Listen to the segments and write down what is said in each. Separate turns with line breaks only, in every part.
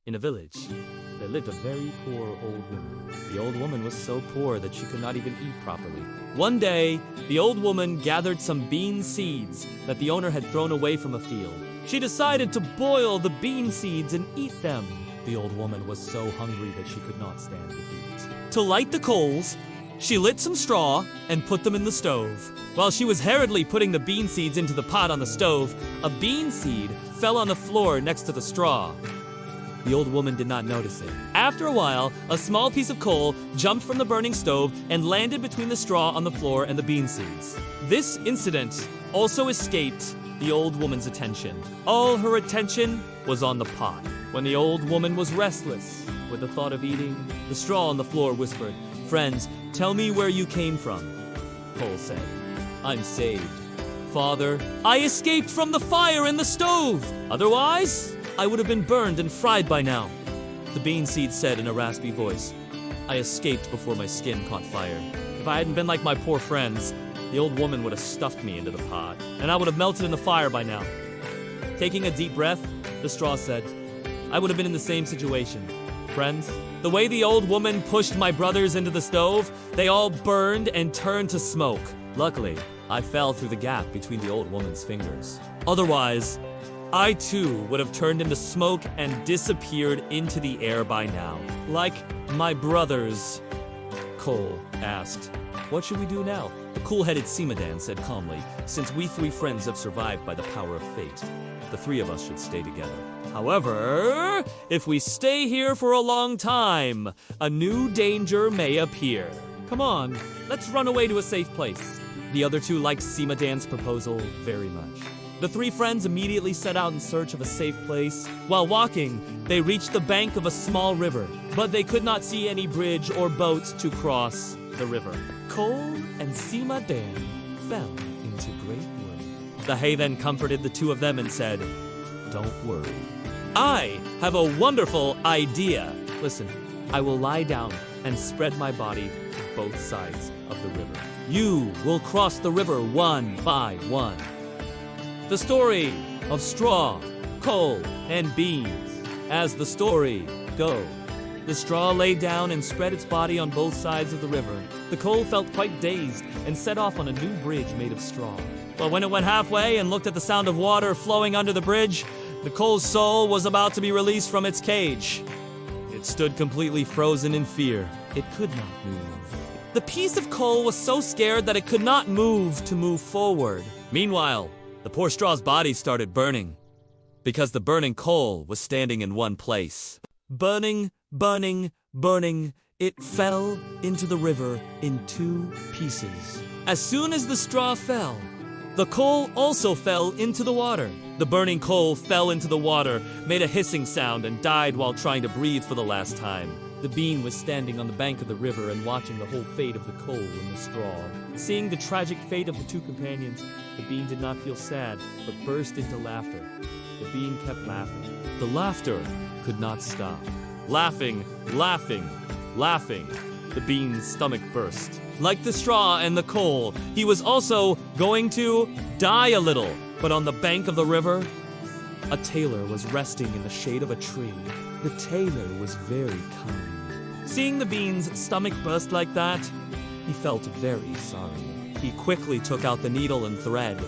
In a village, there lived a very poor old woman. The old woman was so poor that she could not even eat properly. One day, the old woman gathered some bean seeds that the owner had thrown away from a field. She decided to boil the bean seeds and eat them. The old woman was so hungry that she could not stand the heat. To light the coals, she lit some straw and put them in the stove. While she was hurriedly putting the bean seeds into the pot on the stove, a bean seed fell on the floor next to the straw. The old woman did not notice it. After a while, a small piece of coal jumped from the burning stove and landed between the straw on the floor and the bean seeds. This incident also escaped the old woman's attention. All her attention was on the pot. When the old woman was restless with the thought of eating, the straw on the floor whispered, "Friends, tell me where you came from." Coal said, "I'm saved. Father, I escaped from the fire in the stove. Otherwise, I would have been burned and fried by now." The bean seed said in a raspy voice, "I escaped before my skin caught fire. If I hadn't been like my poor friends, the old woman would have stuffed me into the pot, and I would have melted in the fire by now." Taking a deep breath, the straw said, "I would have been in the same situation. Friends, the way the old woman pushed my brothers into the stove, they all burned and turned to smoke. Luckily, I fell through the gap between the old woman's fingers. Otherwise, I too would have turned into smoke and disappeared into the air by now. Like my brothers." Cole asked, "What should we do now?" The cool-headed Seemadan said calmly, "Since we three friends have survived by the power of fate, the three of us should stay together. However, if we stay here for a long time, a new danger may appear. Come on, let's run away to a safe place." The other two liked Seemadan's proposal very much. The three friends immediately set out in search of a safe place. While walking, they reached the bank of a small river, but they could not see any bridge or boat to cross the river. Cole and Seemadan fell into great worry. The hay then comforted the two of them and said, "Don't worry. I have a wonderful idea. Listen, I will lie down and spread my body to both sides of the river. You will cross the river one by one." The story of straw, coal, and beans. As the story goes, the straw lay down and spread its body on both sides of the river. The coal felt quite dazed and set off on a new bridge made of straw. But when it went halfway and looked at the sound of water flowing under the bridge, the coal's soul was about to be released from its cage. It stood completely frozen in fear. It could not move. The piece of coal was so scared that it could not move forward. Meanwhile, the poor straw's body started burning, because the burning coal was standing in one place. Burning, burning, burning, it fell into the river in two pieces. As soon as the straw fell, the coal also fell into the water. The burning coal fell into the water, made a hissing sound, and died while trying to breathe for the last time. The bean was standing on the bank of the river and watching the whole fate of the coal and the straw. Seeing the tragic fate of the two companions, the bean did not feel sad, but burst into laughter. The bean kept laughing. The laughter could not stop. Laughing, laughing, laughing. The bean's stomach burst. Like the straw and the coal, he was also going to die a little. But on the bank of the river, a tailor was resting in the shade of a tree. The tailor was very kind. Seeing the bean's stomach burst like that, he felt very sorry. He quickly took out the needle and thread,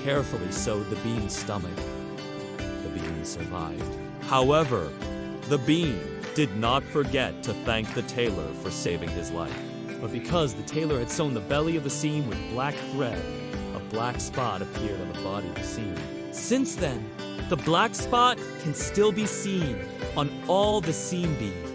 carefully sewed the bean's stomach. The bean survived. However, the bean did not forget to thank the tailor for saving his life. But because the tailor had sewn the belly of the seam with black thread, a black spot appeared on the body of the seam. Since then, the black spot can still be seen on all the seam beads.